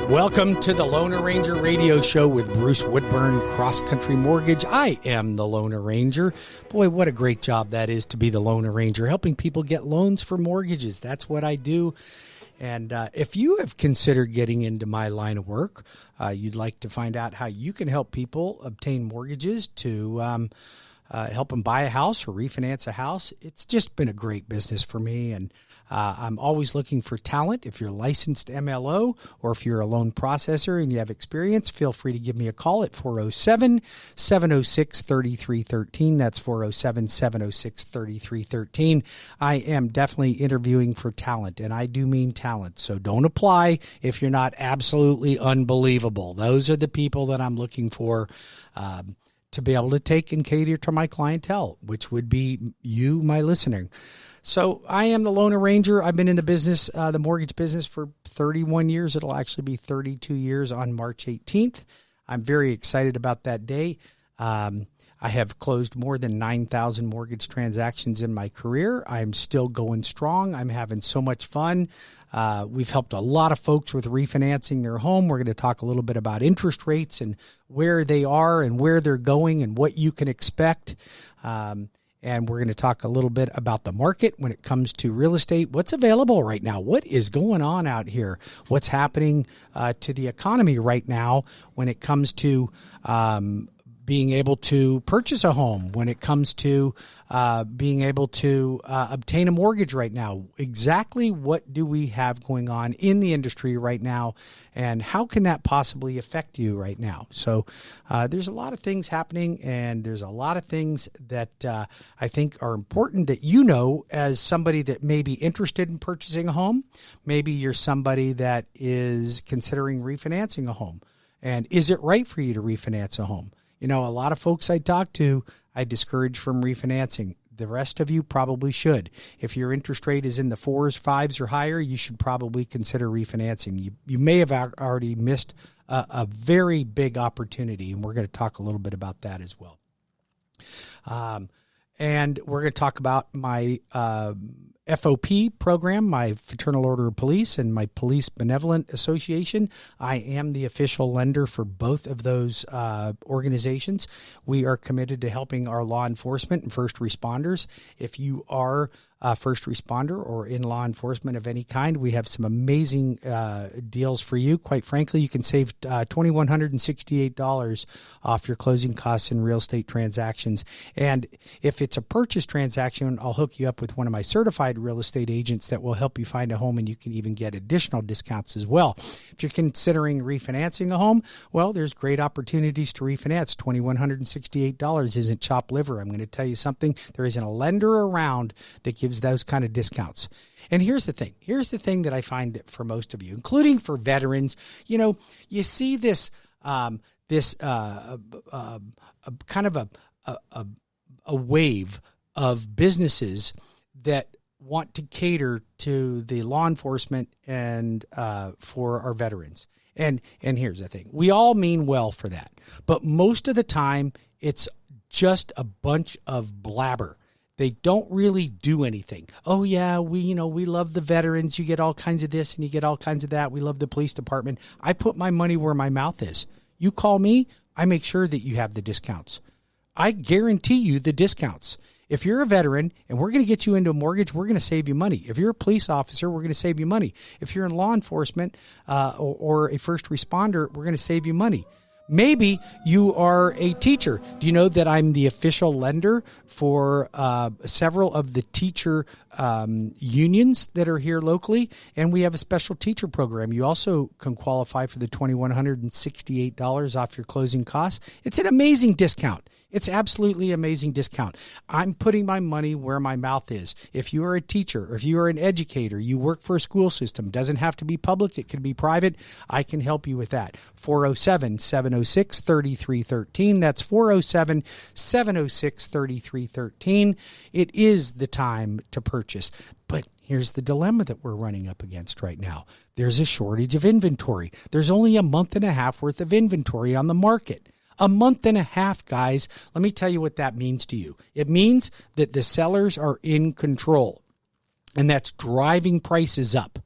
Welcome to the Lone Ranger Radio Show with Bruce Woodburn, CrossCountry Mortgage. I am the Lone Ranger. Boy, what a great job that is to be the Lone Ranger, helping people get loans for mortgages. That's what I do. And if you have considered getting into my line of work, you'd like to find out how you can help people obtain mortgages to help them buy a house or refinance a house. It's just been a great business for me, and I'm always looking for talent. If you're a licensed MLO or if you're a loan processor and you have experience, feel free to give me a call at 407-706-3313. That's 407-706-3313. I am definitely interviewing for talent, and I do mean talent. So don't apply if you're not absolutely unbelievable. Those are the people that I'm looking for to be able to take and cater to my clientele, which would be you, my listener. So I am the Lone Ranger. I've been in the business, the mortgage business, for 31 years. It'll actually be 32 years on March 18th. I'm very excited about that day. I have closed more than 9,000 mortgage transactions in my career. I'm still going strong. I'm having so much fun. We've helped a lot of folks with refinancing their home. We're going to talk a little bit about interest rates and where they are and where they're going and what you can expect. And we're going to talk a little bit about the market when it comes to real estate. What's available right now? What is going on out here? What's happening to the economy right now when it comes to being able to purchase a home, when it comes to being able to obtain a mortgage right now? Exactly what do we have going on in the industry right now, and how can that possibly affect you right now? So there's a lot of things happening, and there's a lot of things that I think are important that you know as somebody that may be interested in purchasing a home. Maybe you're somebody that is considering refinancing a home. And is it right for you to refinance a home? You know, a lot of folks I talk to, I discourage from refinancing. The rest of you probably should. If your interest rate is in the 4s, 5s, or higher, you should probably consider refinancing. You may have already missed a very big opportunity, and we're going to talk a little bit about that as well. And we're going to talk about my FOP program, my Fraternal Order of Police, and my Police Benevolent Association. I am the official lender for both of those organizations. We are committed to helping our law enforcement and first responders. If you are a first responder or in law enforcement of any kind, we have some amazing deals for you. Quite frankly, you can save $2,168 off your closing costs in real estate transactions. And if it's a purchase transaction, I'll hook you up with one of my certified real estate agents that will help you find a home, and you can even get additional discounts as well. If you're considering refinancing a home, well, there's great opportunities to refinance. $2,168 isn't chopped liver. I'm going to tell you something. There isn't a lender around that gives those kind of discounts. And here's the thing. Here's the thing that I find that for most of you, including for veterans, you know, you see this kind of a wave of businesses that want to cater to the law enforcement and for our veterans. And here's the thing. We all mean well for that. But most of the time, it's just a bunch of blabber. They don't really do anything. Oh yeah, we love the veterans. You get all kinds of this and you get all kinds of that. We love the police department. I put my money where my mouth is. You call me, I make sure that you have the discounts. I guarantee you the discounts. If you're a veteran and we're going to get you into a mortgage, we're going to save you money. If you're a police officer, we're going to save you money. If you're in law enforcement or a first responder, we're going to save you money. Maybe you are a teacher. Do you know that I'm the official lender for several of the teacher unions that are here locally? And we have a special teacher program. You also can qualify for the $2,168 off your closing costs. It's an amazing discount. It's absolutely amazing discount. I'm putting my money where my mouth is. If you are a teacher, or if you are an educator, you work for a school system, doesn't have to be public, it can be private, I can help you with that. 407-706-3313. That's 407-706-3313. It is the time to purchase. But here's the dilemma that we're running up against right now. There's a shortage of inventory. There's only a month and a half worth of inventory on the market. A month and a half, guys. Let me tell you what that means to you. It means that the sellers are in control, and that's driving prices up.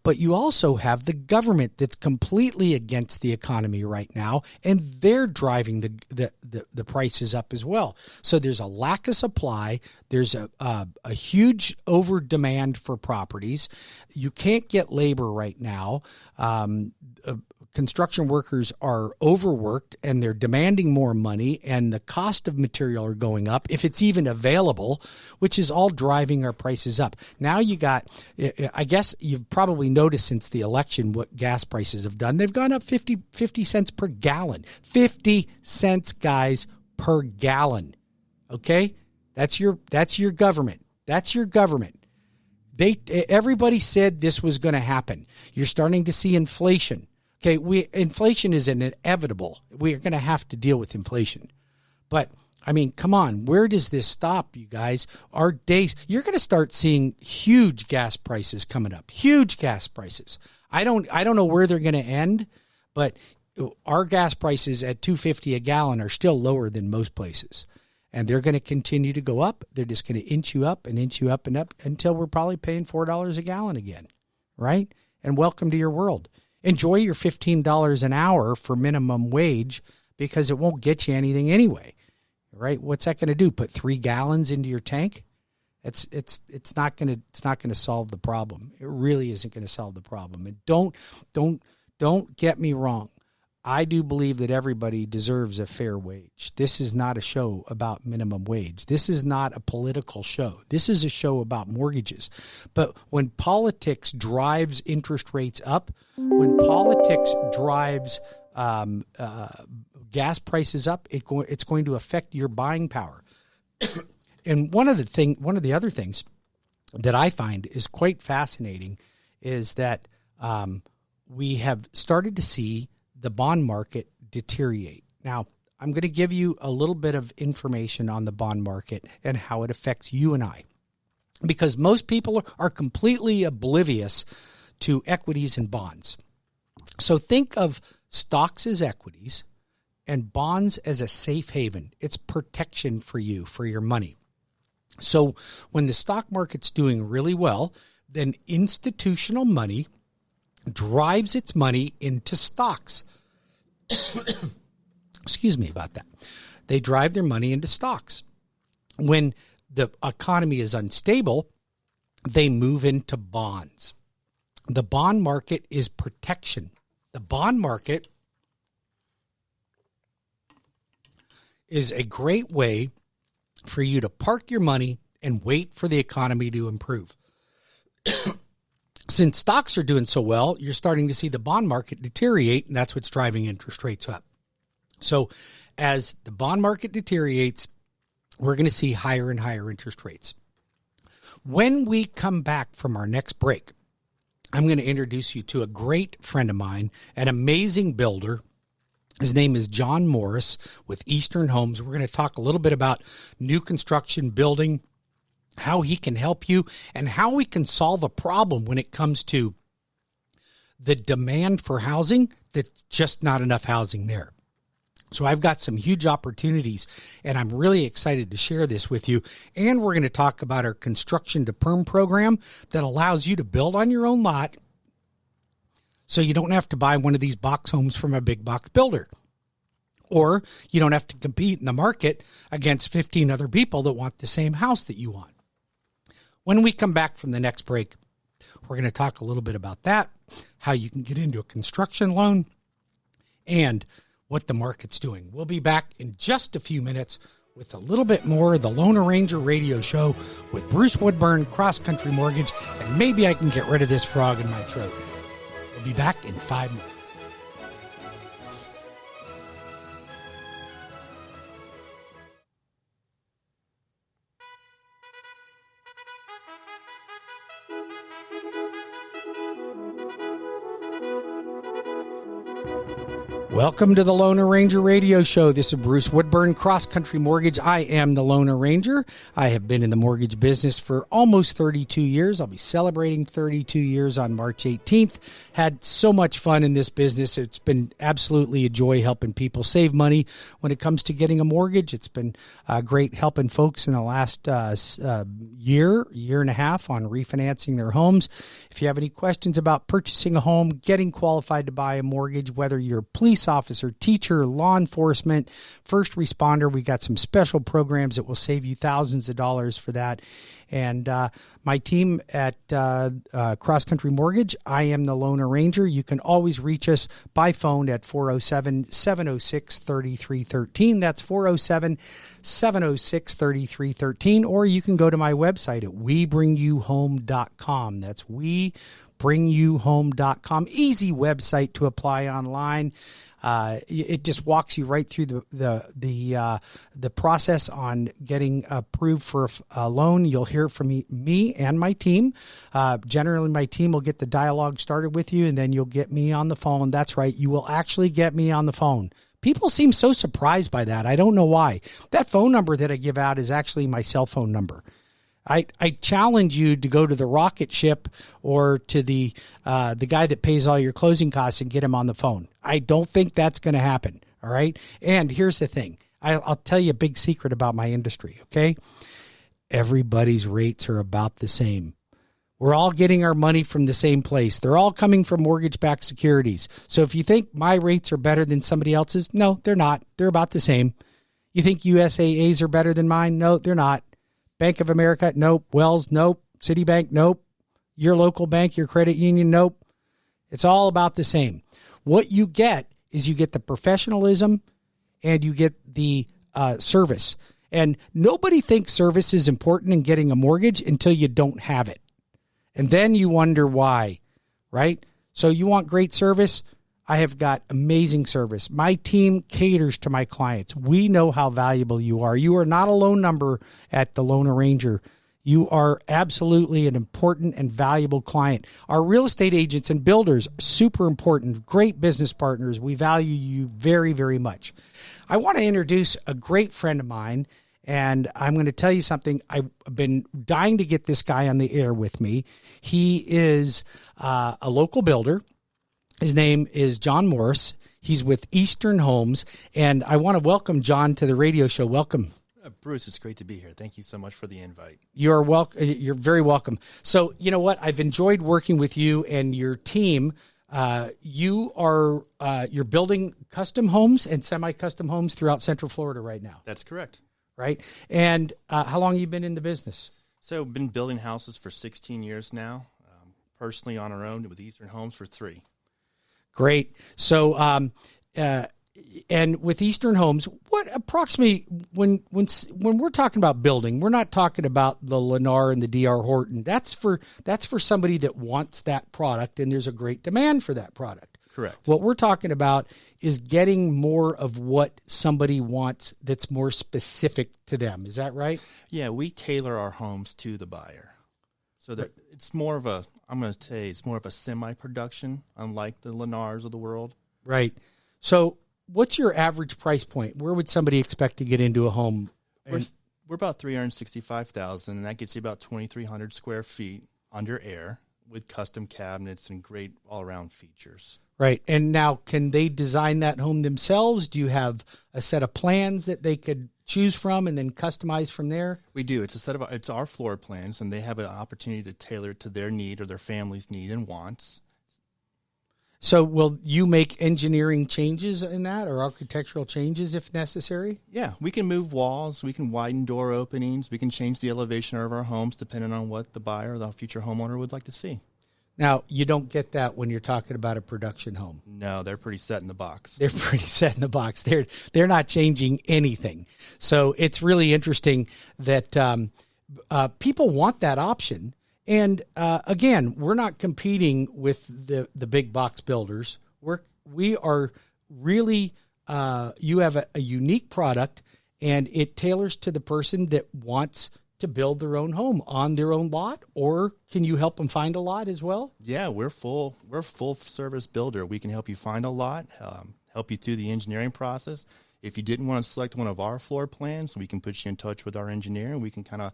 But you also have the government that's completely against the economy right now, and they're driving the prices up as well. So there's a lack of supply. There's a huge over demand for properties. You can't get labor right now. Construction workers are overworked and they're demanding more money, and the cost of material are going up if it's even available, which is all driving our prices up. Now you got, I guess you've probably noticed since the election what gas prices have done. They've gone up 50 cents per gallon. 50 cents, guys, per gallon. Okay? That's your government. That's your government. Everybody said this was going to happen. You're starting to see inflation. Okay, inflation is inevitable. We are going to have to deal with inflation. But, I mean, come on, where does this stop, you guys? Our days, you're going to start seeing huge gas prices coming up. Huge gas prices. I don't know where they're going to end, but our gas prices at $2.50 a gallon are still lower than most places. And they're going to continue to go up. They're just going to inch you up and inch you up and up until we're probably paying $4 a gallon again, right? And welcome to your world. Enjoy your $15 an hour for minimum wage, because it won't get you anything anyway, right? What's that going to do? Put 3 gallons into your tank? It's not going to solve the problem. It really isn't going to solve the problem. And don't get me wrong. I do believe that everybody deserves a fair wage. This is not a show about minimum wage. This is not a political show. This is a show about mortgages. But when politics drives interest rates up, when politics drives gas prices up, it's going to affect your buying power. And one of the other things that I find is quite fascinating is that we have started to see the bond market deteriorate. Now, I'm going to give you a little bit of information on the bond market and how it affects you and I, because most people are completely oblivious to equities and bonds. So think of stocks as equities and bonds as a safe haven. It's protection for you, for your money. So when the stock market's doing really well, then institutional money drives its money into stocks. Excuse me about that. They drive their money into stocks. When the economy is unstable, they move into bonds. The bond market is protection. The bond market is a great way for you to park your money and wait for the economy to improve. Since stocks are doing so well, you're starting to see the bond market deteriorate, and that's what's driving interest rates up. So as the bond market deteriorates, we're going to see higher and higher interest rates. When we come back from our next break, I'm going to introduce you to a great friend of mine, an amazing builder. His name is John Morris with Eastern Homes. We're going to talk a little bit about new construction building, how he can help you, and how we can solve a problem when it comes to the demand for housing. That's just not enough housing there. So I've got some huge opportunities, and I'm really excited to share this with you. And we're going to talk about our construction to perm program that allows you to build on your own lot so you don't have to buy one of these box homes from a big box builder. Or you don't have to compete in the market against 15 other people that want the same house that you want. When we come back from the next break, we're going to talk a little bit about that, how you can get into a construction loan, and what the market's doing. We'll be back in just a few minutes with a little bit more of the Lone Ranger radio show with Bruce Woodburn, CrossCountry Mortgage, and maybe I can get rid of this frog in my throat. We'll be back in 5 minutes. Welcome to the Loner Ranger Radio Show. This is Bruce Woodburn, CrossCountry Mortgage. I am the Loner Ranger. I have been in the mortgage business for almost 32 years. I'll be celebrating 32 years on March 18th. Had so much fun in this business. It's been absolutely a joy helping people save money when it comes to getting a mortgage. It's been great helping folks in the last year and a half on refinancing their homes. If you have any questions about purchasing a home, getting qualified to buy a mortgage, whether you're a police officer, teacher, law enforcement, first responder, we got some special programs that will save you thousands of dollars for that. And my team at CrossCountry Mortgage, I am the Loner Ranger. You can always reach us by phone at 407-706-3313. That's 407-706-3313. Or you can go to my website at webringyouhome.com. That's webringyouhome.com. Easy website to apply online. It just walks you right through the process on getting approved for a loan. You'll hear from me and my team. Generally, my team will get the dialogue started with you, and then you'll get me on the phone. That's right. You will actually get me on the phone. People seem so surprised by that. I don't know why. That phone number that I give out is actually my cell phone number. I challenge you to go to the rocket ship or to the guy that pays all your closing costs and get him on the phone. I don't think that's going to happen. All right. And here's the thing. I'll tell you a big secret about my industry. Okay. Everybody's rates are about the same. We're all getting our money from the same place. They're all coming from mortgage-backed securities. So if you think my rates are better than somebody else's, no, they're not. They're about the same. You think USAAs are better than mine? No, they're not. Bank of America, nope. Wells, nope. Citibank, nope. Your local bank, your credit union, nope. It's all about the same. What you get is you get the professionalism and you get the service. And nobody thinks service is important in getting a mortgage until you don't have it. And then you wonder why, right? So you want great service? I have got amazing service. My team caters to my clients. We know how valuable you are. You are not a loan number at the Loner Ranger. You are absolutely an important and valuable client. Our real estate agents and builders, super important, great business partners. We value you very, very much. I want to introduce a great friend of mine, and I'm going to tell you something. I've been dying to get this guy on the air with me. He is a local builder. His name is John Morris. He's with Eastern Homes, and I want to welcome John to the radio show. Welcome. Bruce, it's great to be here. Thank you so much for the invite. You're welcome. You're very welcome. So, you know what? I've enjoyed working with you and your team. You're building custom homes and semi-custom homes throughout Central Florida right now. That's correct. Right? And how long have you been in the business? So, I've been building houses for 16 years now. Personally on our own with Eastern Homes for 3. Great. So, and with Eastern Homes, what approximately when we're talking about building, we're not talking about the Lennar and the DR Horton. That's for somebody that wants that product, and there's a great demand for that product. Correct. What we're talking about is getting more of what somebody wants that's more specific to them. Is that right? Yeah, we tailor our homes to the buyer. So that it's more of a, I'm going to say it's more of a semi-production, unlike the Lennars of the world. Right. So what's your average price point? Where would somebody expect to get into a home? We're about $365,000, and that gets you about 2,300 square feet under air with custom cabinets and great all-around features. Right. And now, can they design that home themselves? Do you have a set of plans that they could choose from and then customize from there? We do. It's our floor plans, and they have an opportunity to tailor it to their need or their family's need and wants. So will you make engineering changes in that or architectural changes if necessary? Yeah, we can move walls, we can widen door openings, we can change the elevation of our homes depending on what the buyer or the future homeowner would like to see. Now, you don't get that when you're talking about a production home. No, they're pretty set in the box. They're pretty set in the box. They're not changing anything. So it's really interesting that people want that option. And again, we're not competing with the big box builders. We are really you have a unique product, and it tailors to the person that wants to build their own home on their own lot, or can you help them find a lot as well? Yeah, we're full service builder. We can help you find a lot, help you through the engineering process. If you didn't want to select one of our floor plans, we can put you in touch with our engineer, and we can kind of,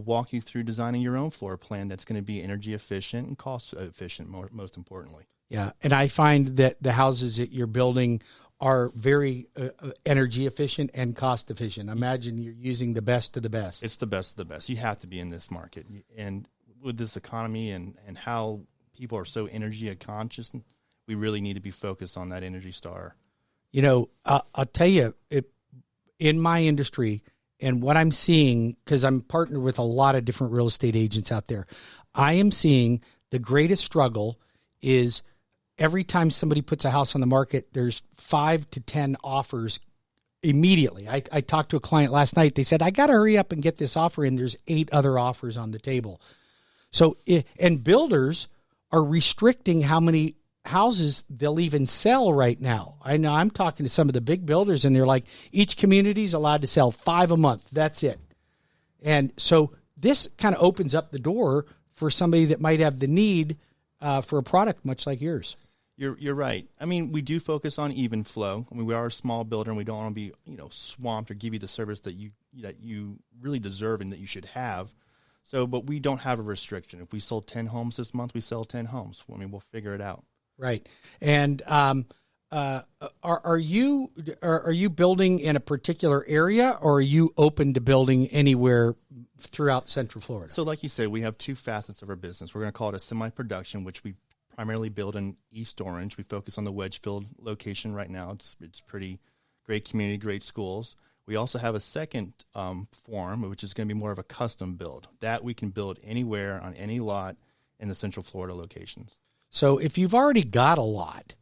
walk you through designing your own floor plan that's going to be energy efficient and cost efficient, most importantly. Yeah, and I find that the houses that you're building are very energy efficient and cost efficient. Imagine you're using the best of the best. It's the best of the best. You have to be in this market. And with this economy and how people are so energy conscious, we really need to be focused on that Energy Star. I'll tell you, in my industry and what I'm seeing, because I'm partnered with a lot of different real estate agents out there, I am seeing the greatest struggle is every time somebody puts a house on the market, there's 5 to 10 offers immediately. I talked to a client last night. They said, I got to hurry up and get this offer in. There's 8 other offers on the table. So, and builders are restricting how many houses they'll even sell right now. I know I'm talking to some of the big builders, and they're like, each community is allowed to sell 5 a month. That's it. And so this kind of opens up the door for somebody that might have the need for a product much like yours. You're right. I mean, we do focus on even flow. I mean, we are a small builder, and we don't want to be, swamped or give you the service that you really deserve and that you should have. So, but we don't have a restriction. If we sold 10 homes this month, we sell 10 homes. I mean, we'll figure it out. Right. And are you building in a particular area, or are you open to building anywhere throughout Central Florida? So, like you said, we have 2 facets of our business. We're going to call it a semi-production, which we primarily build in East Orange. We focus on the Wedgefield location right now. It's pretty great community, great schools. We also have a second form, which is going to be more of a custom build. That we can build anywhere on any lot in the Central Florida locations. So if you've already got a lot,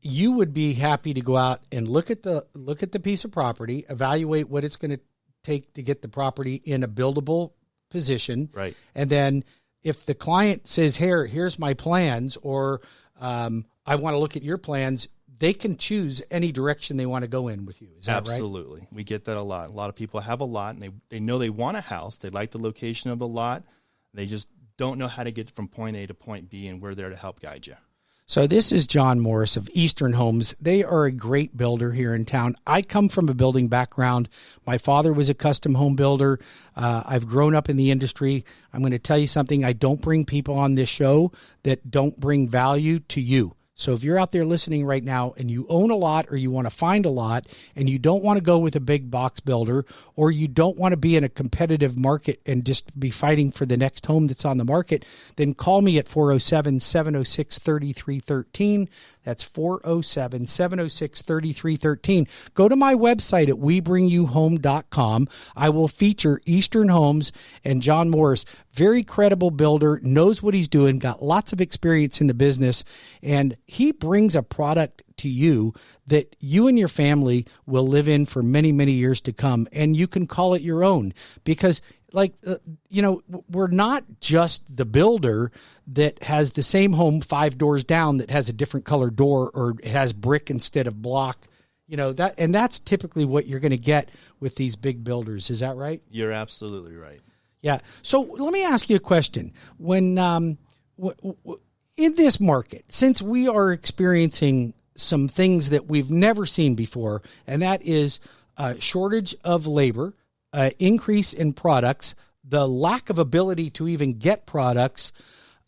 you would be happy to go out and look at the piece of property, evaluate what it's going to take to get the property in a buildable position. Right. And then if the client says, here's my plans, or I want to look at your plans, they can choose any direction they want to go in with you. Is that right? Absolutely. We get that a lot. A lot of people have a lot, and they know they want a house. They like the location of the lot. They just don't know how to get from point A to point B, and we're there to help guide you. So this is John Morris of Eastern Homes. They are a great builder here in town. I come from a building background. My father was a custom home builder. I've grown up in the industry. I'm going to tell you something. I don't bring people on this show that don't bring value to you. So if you're out there listening right now and you own a lot, or you want to find a lot, and you don't want to go with a big box builder, or you don't want to be in a competitive market and just be fighting for the next home that's on the market, then call me at 407-706-3313. That's 407-706-3313. Go to my website at webringyouhome.com. I will feature Eastern Homes and John Morris. Very credible builder, knows what he's doing, got lots of experience in the business, and he brings a product to you that you and your family will live in for many, many years to come, and you can call it your own, because we're not just the builder that has the same home 5 doors down that has a different color door, or it has brick instead of block. And that's typically what you're going to get with these big builders. Is that right? You're absolutely right. Yeah. So let me ask you a question. When in this market, since we are experiencing some things that we've never seen before, and that is a shortage of labor, increase in products, the lack of ability to even get products,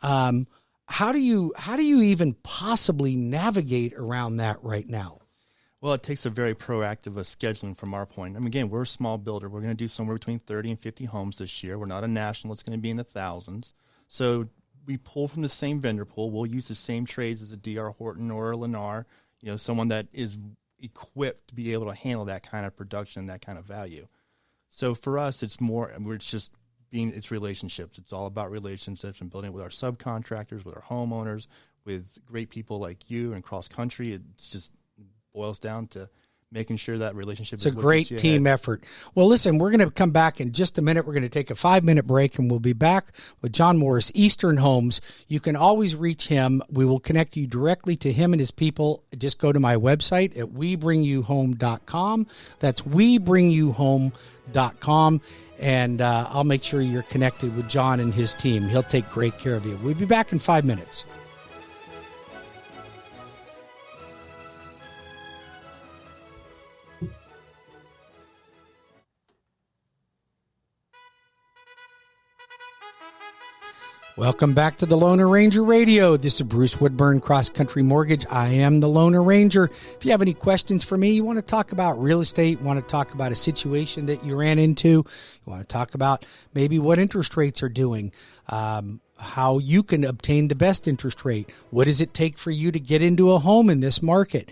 how do you even possibly navigate around that right now? Well, it takes a very proactive scheduling from our point. I mean, again, we're a small builder. We're going to do somewhere between 30 and 50 homes this year. We're not a national. It's going to be in the thousands. So we pull from the same vendor pool. We'll use the same trades as a D.R. Horton or a Lennar, someone that is equipped to be able to handle that kind of production, that kind of value. So for us, it's relationships. It's all about relationships and building it with our subcontractors, with our homeowners, with great people like you and CrossCountry. It's just boils down to making sure that relationship is a great team effort. Well, listen, we're going to come back in just a minute. We're going to take a 5-minute break, and we'll be back with John Morris, Eastern Homes. You can always reach him. We will connect you directly to him and his people. Just go to my website at webringyouhome.com. That's webringyouhome.com, and I'll make sure you're connected with John and his team. He'll take great care of you. We'll be back in 5 minutes. Welcome back to the Loner Ranger Radio. This is Bruce Woodburn, CrossCountry Mortgage. I am the Loner Ranger. If you have any questions for me, you want to talk about real estate, want to talk about a situation that you ran into, you want to talk about maybe what interest rates are doing, how you can obtain the best interest rate, what does it take for you to get into a home in this market,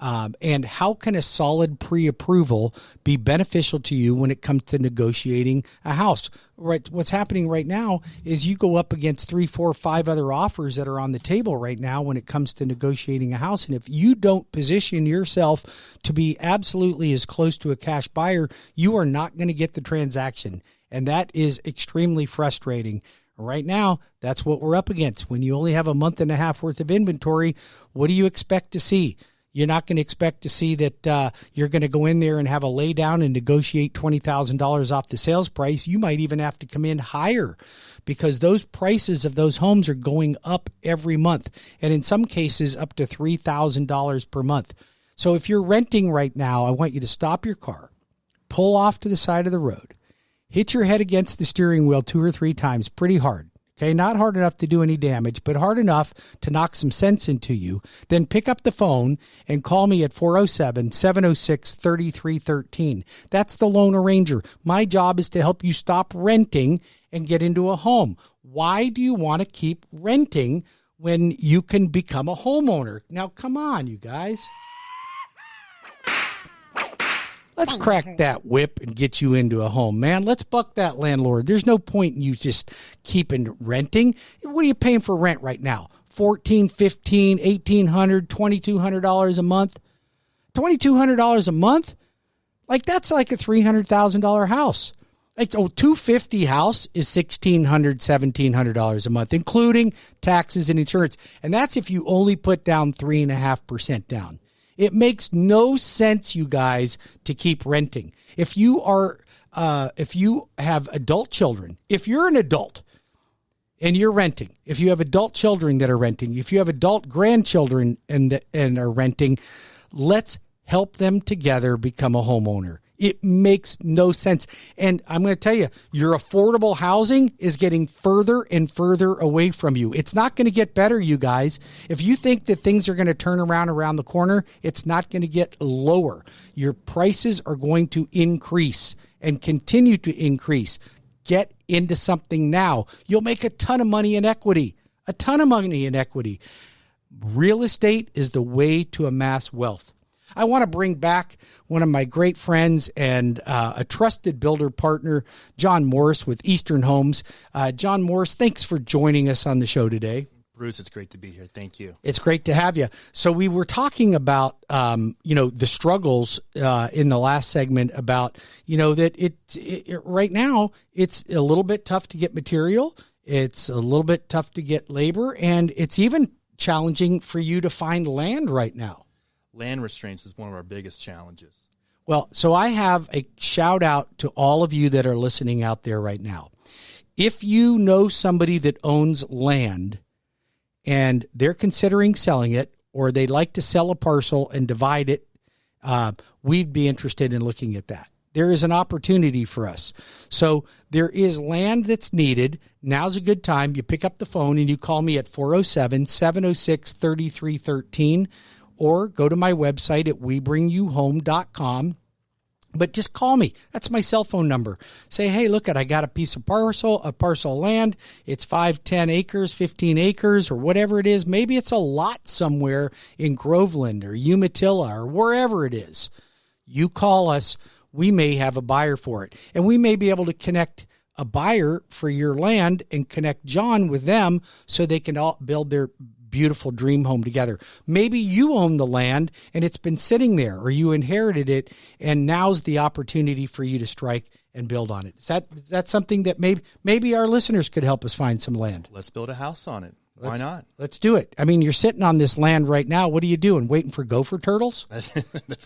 and how can a solid pre-approval be beneficial to you when it comes to negotiating a house? Right, what's happening right now is you go up against 3, 4, 5 other offers that are on the table right now when it comes to negotiating a house. And if you don't position yourself to be absolutely as close to a cash buyer, you are not going to get the transaction. And that is extremely frustrating. Right now, that's what we're up against. When you only have a month and a half worth of inventory, what do you expect to see? You're not going to expect to see that you're going to go in there and have a lay down and negotiate $20,000 off the sales price. You might even have to come in higher because those prices of those homes are going up every month, and in some cases up to $3,000 per month. So if you're renting right now, I want you to stop your car, pull off to the side of the road, hit your head against the steering wheel 2 or 3 times pretty hard. Okay, not hard enough to do any damage, but hard enough to knock some sense into you. Then pick up the phone and call me at 407-706-3313. That's the Loner Ranger. My job is to help you stop renting and get into a home. Why do you want to keep renting when you can become a homeowner? Now, come on, you guys. Let's crack that whip and get you into a home, man. Let's buck that landlord. There's no point in you just keeping renting. What are you paying for rent right now? $1,400, $1,500, $1,800, $2,200 a month? $2,200 a month? Like, that's like a $300,000 house. Like, a $250,000 house is $1,600, $1,700 a month, including taxes and insurance. And that's if you only put down 3.5% down. It makes no sense, you guys, to keep renting. If you have adult children, if you're an adult and you're renting, if you have adult children that are renting, if you have adult grandchildren and are renting, let's help them together become a homeowner. It makes no sense. And I'm going to tell you, your affordable housing is getting further and further away from you. It's not going to get better, you guys. If you think that things are going to turn around the corner, it's not going to get lower. Your prices are going to increase and continue to increase. Get into something now. You'll make a ton of money in equity. A ton of money in equity. Real estate is the way to amass wealth. I want to bring back one of my great friends and a trusted builder partner, John Morris with Eastern Homes. John Morris, thanks for joining us on the show today. Bruce, it's great to be here. Thank you. It's great to have you. So we were talking about, the struggles in the last segment about, that it right now it's a little bit tough to get material. It's a little bit tough to get labor, and it's even challenging for you to find land right now. Land restraints is one of our biggest challenges. Well, so I have a shout out to all of you that are listening out there right now. If you know somebody that owns land and they're considering selling it, or they'd like to sell a parcel and divide it, we'd be interested in looking at that. There is an opportunity for us. So there is land that's needed. Now's a good time. You pick up the phone and you call me at 407-706-3313. Or go to my website at webringyouhome.com. But just call me. That's my cell phone number. Say, hey, look, I got a parcel of land. It's 5, 10 acres, 15 acres, or whatever it is. Maybe it's a lot somewhere in Groveland or Umatilla or wherever it is. You call us. We may have a buyer for it. And we may be able to connect a buyer for your land and connect John with them so they can all build their beautiful dream home together. Maybe you own the land and it's been sitting there, or you inherited it, and now's the opportunity for you to strike and build on it. Is that something that maybe our listeners could help us find some land? Let's build a house on it. Why not? Let's do it. I mean, you're sitting on this land right now. What are you doing? Waiting for gopher turtles? That's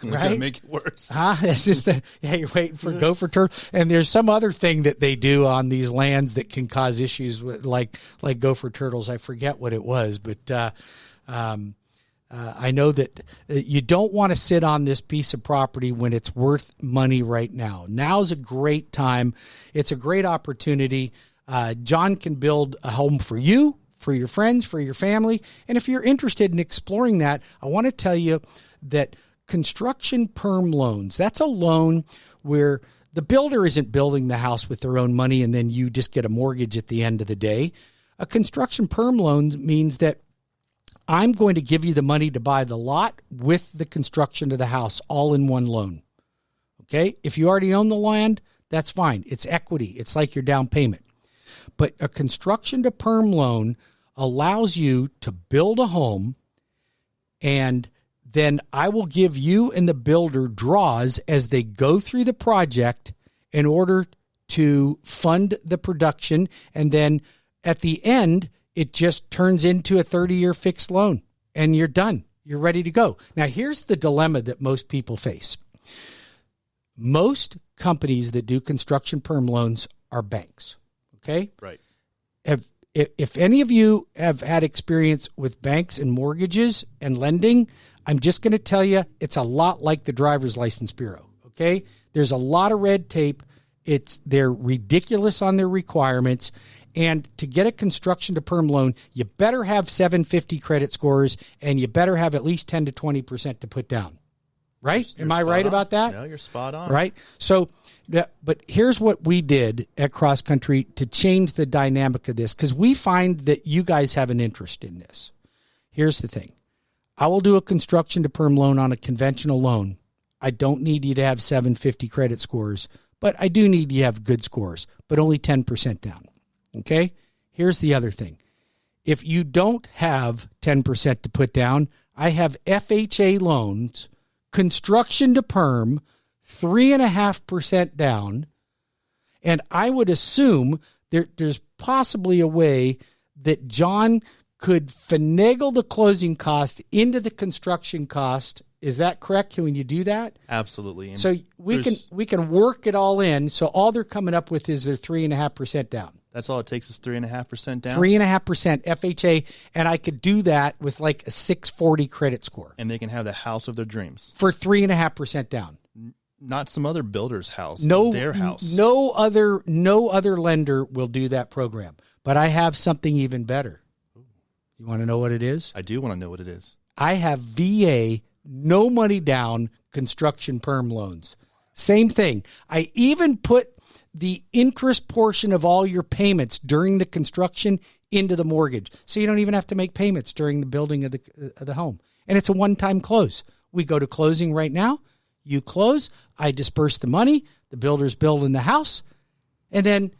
going to make it worse. It's just you're waiting for gopher turtles. And there's some other thing that they do on these lands that can cause issues with like gopher turtles. I forget what it was, but I know that you don't want to sit on this piece of property when it's worth money right now. Now's a great time. It's a great opportunity. John can build a home for you, for your friends, for your family. And if you're interested in exploring that, I want to tell you that construction perm loans, that's a loan where the builder isn't building the house with their own money and then you just get a mortgage at the end of the day. A construction perm loan means that I'm going to give you the money to buy the lot with the construction of the house all in one loan. Okay? If you already own the land, that's fine. It's equity. It's like your down payment. But a construction to perm loan allows you to build a home, and then I will give you and the builder draws as they go through the project in order to fund the production. And then at the end, it just turns into a 30-year fixed loan and you're done. You're ready to go. Now, here's the dilemma that most people face. Most companies that do construction perm loans are banks. Okay? Right. If any of you have had experience with banks and mortgages and lending, I'm just going to tell you it's a lot like the driver's license bureau. Okay? There's a lot of red tape. They're ridiculous on their requirements. And to get a construction to perm loan, you better have 750 credit scores and you better have at least 10 to 20% to put down. Right? Am I right about that? No, you're spot on. Right? So, but here's what we did at CrossCountry to change the dynamic of this, because we find that you guys have an interest in this. Here's the thing. I will do a construction to perm loan on a conventional loan. I don't need you to have 750 credit scores, but I do need you to have good scores, but only 10% down. Okay? Here's the other thing. If you don't have 10% to put down, I have FHA loans, construction to perm, 3.5% down, and I would assume there's possibly a way that John could finagle the closing cost into the construction cost. Is that correct? Can you do that? Absolutely. And so we can work it all in. So all they're coming up with is their 3.5% down. That's all it takes is 3.5% down? 3.5% FHA, and I could do that with like a 640 credit score. And they can have the house of their dreams. For 3.5% down. Not some other builder's house. No, their house. No other lender will do that program. But I have something even better. You want to know what it is? I do want to know what it is. I have VA, no money down, construction perm loans. Same thing. I even put the interest portion of all your payments during the construction into the mortgage. So you don't even have to make payments during the building of the home. And it's a one-time close. We go to closing right now. You close. I disperse the money. The builder's building the house. And then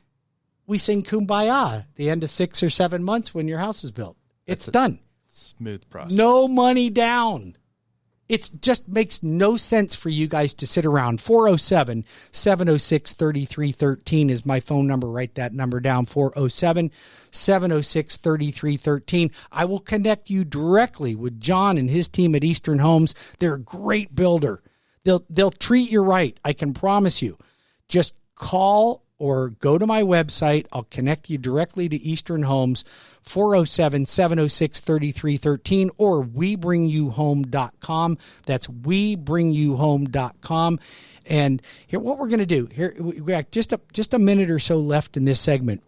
we sing Kumbaya at the end of 6 or 7 months when your house is built. It's done. Smooth process. No money down. It just makes no sense for you guys to sit around. 407-706-3313 is my phone number. Write that number down, 407-706-3313. I will connect you directly with John and his team at Eastern Homes. They're a great builder. They'll treat you right. I can promise you. Just call or go to my website. I'll connect you directly to Eastern Homes, 407-706-3313, or WeBringYouHome.com. That's WeBringYouHome.com. And here, what we're going to do here, we got just a minute or so left in this segment.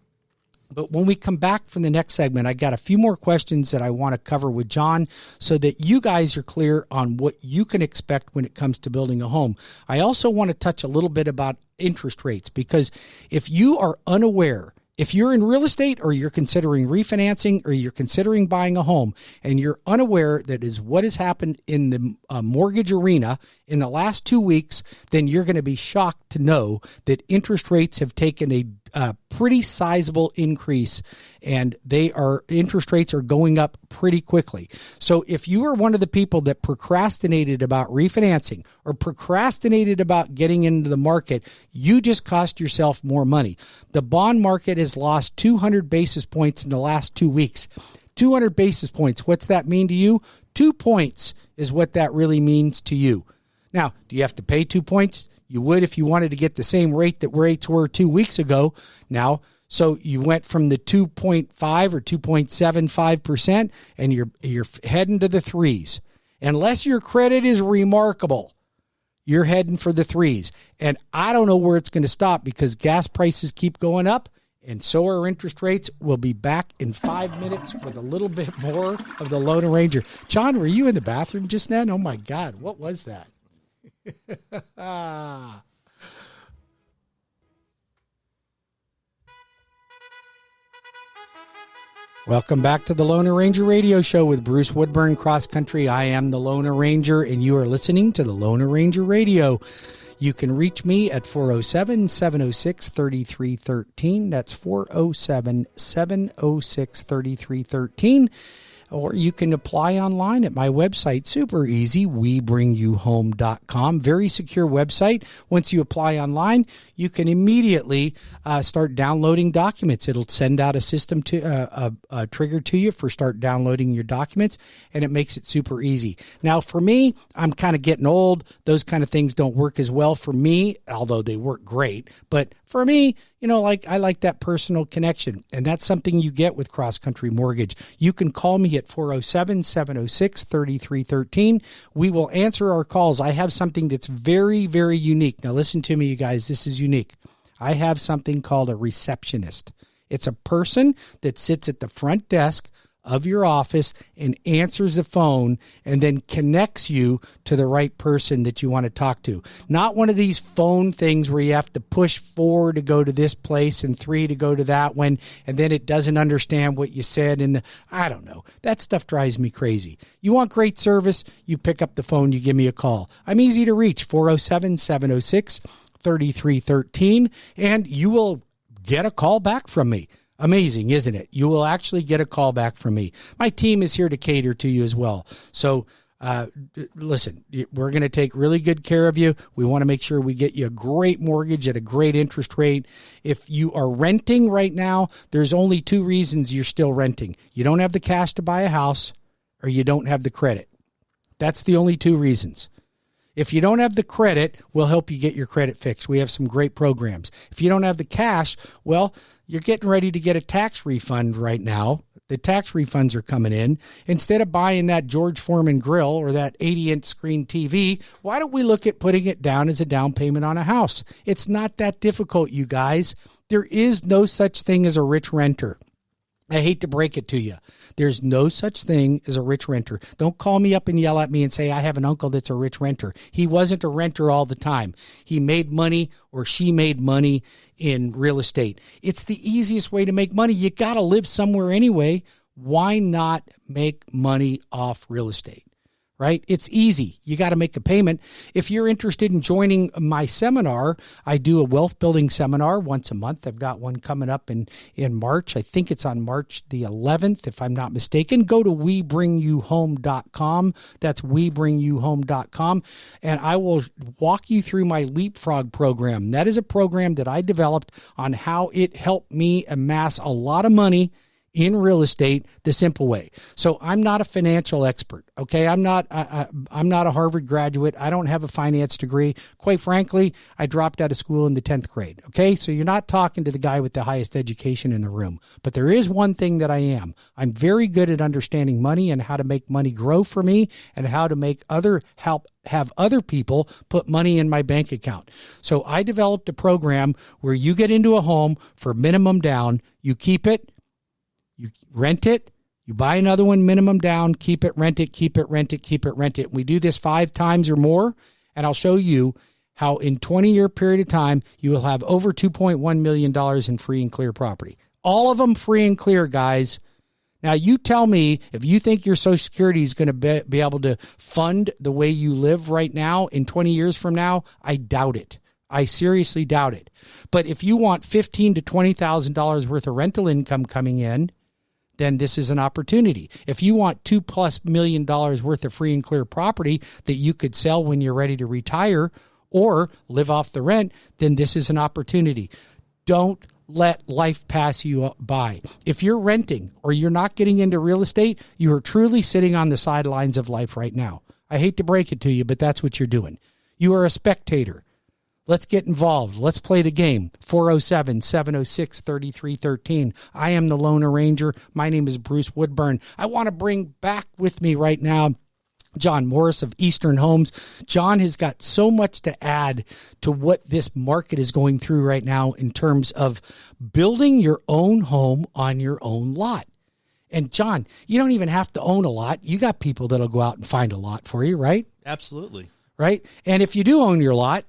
But when we come back from the next segment, I got a few more questions that I want to cover with John so that you guys are clear on what you can expect when it comes to building a home. I also want to touch a little bit about interest rates, because if you are unaware, if you're in real estate or you're considering refinancing or you're considering buying a home and you're unaware that is what has happened in the mortgage arena in the last 2 weeks, then you're going to be shocked to know that interest rates have taken a pretty sizable increase, and interest rates are going up pretty quickly. So if you are one of the people that procrastinated about refinancing or procrastinated about getting into the market, you just cost yourself more money. The bond market has lost 200 basis points in the last 2 weeks. 200 basis points. What's that mean to you? 2 points is what that really means to you. Now, do you have to pay 2 points? You would if you wanted to get the same rate that rates were 2 weeks ago. Now, so you went from the 2.5 or 2.75%, and you're heading to the threes. Unless your credit is remarkable, you're heading for the threes. And I don't know where it's going to stop, because gas prices keep going up And so are interest rates. We'll be back in 5 minutes with a little bit more of the Lone Ranger. John, were you in the bathroom just then? Oh, my God. What was that? Welcome back to the Lone Ranger Radio Show with Bruce Woodburn, CrossCountry. I am the Lone Ranger, and you are listening to the Lone Ranger Radio. You can reach me at 407-706-3313. That's 407-706-3313. Or you can apply online at my website. Super easy, webringyouhome.com. Very secure website. Once you apply online, you can immediately start downloading documents. It'll send out a system to a trigger to you for start downloading your documents, and it makes it super easy. Now, for me, I'm kind of getting old. Those kind of things don't work as well for me, although they work great. But for me, I like that personal connection, and that's something you get with CrossCountry Mortgage. You can call me at 407-706-3313. We will answer our calls. I have something that's very, very unique. Now, listen to me, you guys. This is unique. I have something called a receptionist. It's a person that sits at the front desk of your office and answers the phone and then connects you to the right person that you want to talk to. Not one of these phone things where you have to push 4 to go to this place and 3 to go to that one, and then it doesn't understand what you said. I don't know. That stuff drives me crazy. You want great service, you pick up the phone, you give me a call. I'm easy to reach, 407-706-3313, and you will get a call back from me. Amazing, isn't it? You will actually get a call back from me. My team is here to cater to you as well. So listen, we're going to take really good care of you. We want to make sure we get you a great mortgage at a great interest rate. If you are renting right now, there's only 2 reasons you're still renting. You don't have the cash to buy a house, or you don't have the credit. That's the only 2 reasons. If you don't have the credit, we'll help you get your credit fixed. We have some great programs. If you don't have the cash, well, you're getting ready to get a tax refund right now. The tax refunds are coming in. Instead of buying that George Foreman grill or that 80-inch screen TV, why don't we look at putting it down as a down payment on a house? It's not that difficult, you guys. There is no such thing as a rich renter. I hate to break it to you. There's no such thing as a rich renter. Don't call me up and yell at me and say, I have an uncle that's a rich renter. He wasn't a renter all the time. He made money, or she made money in real estate. It's the easiest way to make money. You got to live somewhere anyway. Why not make money off real estate? Right? It's easy. You got to make a payment. If you're interested in joining my seminar, I do a wealth building seminar once a month. I've got one coming up in March. I think it's on March the 11th, if I'm not mistaken. Go to webringyouhome.com. That's webringyouhome.com. And I will walk you through my Leapfrog program. That is a program that I developed on how it helped me amass a lot of money in real estate the simple way. So I'm not a financial expert. Okay. I'm not a Harvard graduate. I don't have a finance degree. Quite frankly, I dropped out of school in the 10th grade. Okay. So you're not talking to the guy with the highest education in the room, but there is one thing that I am. I'm very good at understanding money and how to make money grow for me and how to make have other people put money in my bank account. So I developed a program where you get into a home for minimum down, you keep it, you rent it, you buy another one, minimum down, keep it, rent it, keep it, rent it, keep it, rent it. We do this 5 times or more, and I'll show you how in 20-year period of time, you will have over $2.1 million in free and clear property. All of them free and clear, guys. Now, you tell me if you think your Social Security is going to be able to fund the way you live right now in 20 years from now. I doubt it. I seriously doubt it. But if you want $15,000 to $20,000 worth of rental income coming in, then this is an opportunity. If you want $2+ million worth of free and clear property that you could sell when you're ready to retire or live off the rent, then this is an opportunity. Don't let life pass you by. If you're renting or you're not getting into real estate, you are truly sitting on the sidelines of life right now. I hate to break it to you, but that's what you're doing. You are a spectator. Let's get involved. Let's play the game. 407-706-3313. I am the Lone Ranger. My name is Bruce Woodburn. I want to bring back with me right now John Morris of Eastern Homes. John has got so much to add to what this market is going through right now in terms of building your own home on your own lot. And John, you don't even have to own a lot. You got people that'll go out and find a lot for you, right? Absolutely. Right? And if you do own your lot,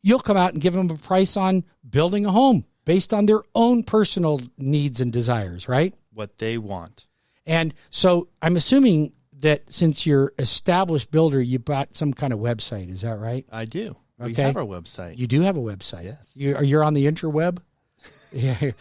you'll come out and give them a price on building a home based on their own personal needs and desires, right? What they want. And so I'm assuming that since you're established builder, you bought some kind of website. Is that right? I do. Okay. We have our website. You do have a website. Yes. You're on the interweb? Yeah.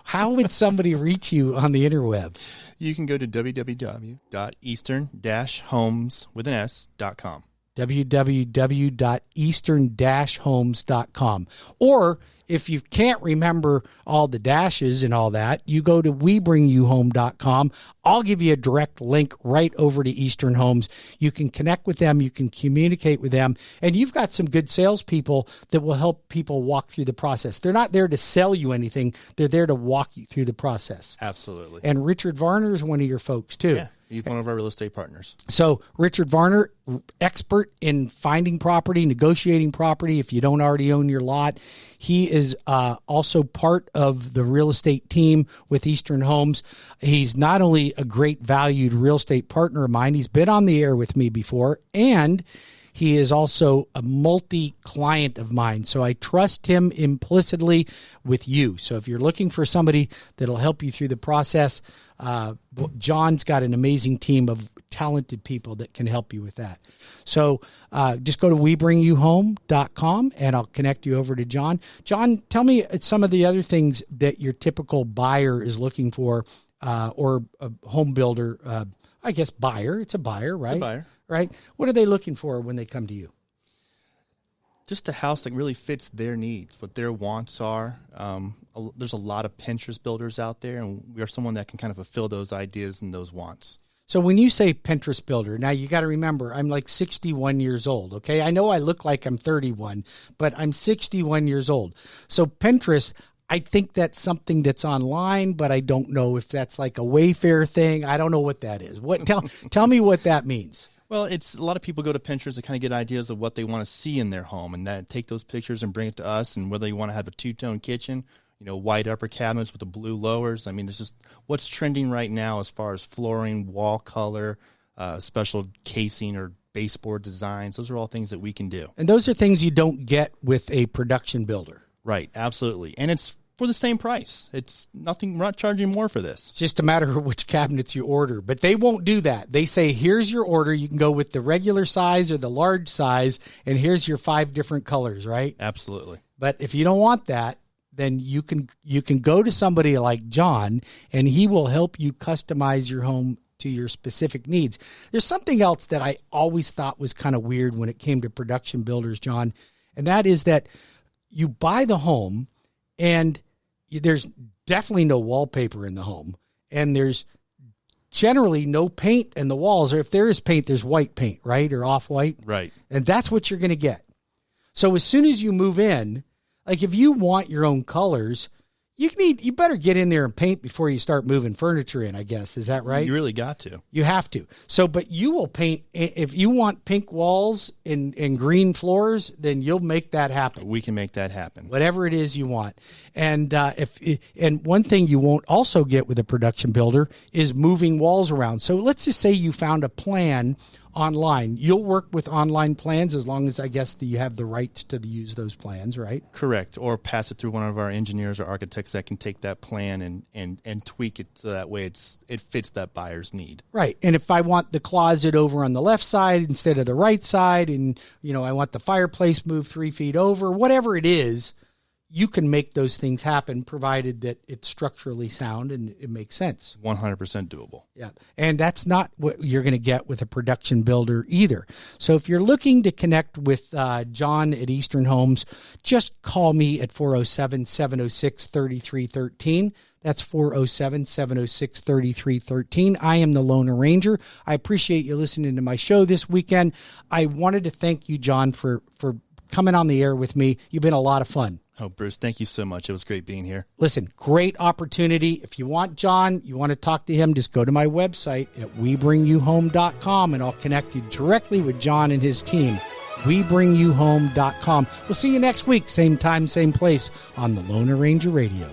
How would somebody reach you on the interweb? You can go to www.eastern-homes.com. www.eastern-homes.com. Or if you can't remember all the dashes and all that, you go to webringyouhome.com. I'll give you a direct link right over to Eastern Homes. You can connect with them. You can communicate with them. And you've got some good salespeople that will help people walk through the process. They're not there to sell you anything. They're there to walk you through the process. Absolutely. And Richard Varner is one of your folks, too. Yeah. He's one of our real estate partners. So Richard Varner, expert in finding property, negotiating property if you don't already own your lot. He is also part of the real estate team with Eastern Homes. He's not only a great valued real estate partner of mine, he's been on the air with me before, and he is also a multi-client of mine. So I trust him implicitly with you. So if you're looking for somebody that'll help you through the process, John's got an amazing team of talented people that can help you with that. So just go to webringyouhome.com and I'll connect you over to John. John, tell me some of the other things that your typical buyer is looking for, or a home builder, I guess buyer. It's a buyer, right? It's a buyer. Right? What are they looking for when they come to you? Just a house that really fits their needs, what their wants are. There's a lot of Pinterest builders out there, and we are someone that can kind of fulfill those ideas and those wants. So when you say Pinterest builder, now you got to remember, I'm like 61 years old, okay? I know I look like I'm 31, but I'm 61 years old. So Pinterest, I think that's something that's online, but I don't know if that's like a Wayfair thing. I don't know what that is. Tell me what that means. Well, it's a lot of people go to Pinterest to kind of get ideas of what they want to see in their home, and that take those pictures and bring it to us. And whether you want to have a two-tone kitchen, white upper cabinets with the blue lowers. I mean, it's just what's trending right now as far as flooring, wall color, special casing or baseboard designs. Those are all things that we can do. And those are things you don't get with a production builder. Right, absolutely. And it's for the same price. It's nothing, we're not charging more for this. It's just a matter of which cabinets you order. But they won't do that. They say, here's your order. You can go with the regular size or the large size, and here's your 5 different colors, right? Absolutely. But if you don't want that, then you can go to somebody like John, and he will help you customize your home to your specific needs. There's something else that I always thought was kind of weird when it came to production builders, John, and that is that you buy the home, and there's definitely no wallpaper in the home, and there's generally no paint in the walls, or if there is paint, there's white paint, right, or off-white. Right. And that's what you're going to get. So as soon as you move in, like if you want your own colors, you better get in there and paint before you start moving furniture in, I guess. Is that right? You really got to. You have to. So, but you will paint, if you want pink walls and green floors, then you'll make that happen. We can make that happen. Whatever it is you want. And and one thing you won't also get with a production builder is moving walls around. So let's just say you found a plan online. You'll work with online plans as long as, I guess, that you have the rights to use those plans, right? Correct. Or pass it through one of our engineers or architects that can take that plan and tweak it so that way it fits that buyer's need. Right. And if I want the closet over on the left side instead of the right side, and I want the fireplace moved 3 feet over, whatever it is, you can make those things happen, provided that it's structurally sound and it makes sense. 100% doable. Yeah. And that's not what you're going to get with a production builder either. So if you're looking to connect with John at Eastern Homes, just call me at 407-706-3313. That's 407-706-3313. I am the Lone Ranger. I appreciate you listening to my show this weekend. I wanted to thank you, John, for coming on the air with me. You've been a lot of fun. Oh, Bruce, thank you so much. It was great being here. Listen, great opportunity. If you want John, you want to talk to him, just go to my website at webringyouhome.com, and I'll connect you directly with John and his team. webringyouhome.com. We'll see you next week, same time, same place on the Loner Ranger Radio.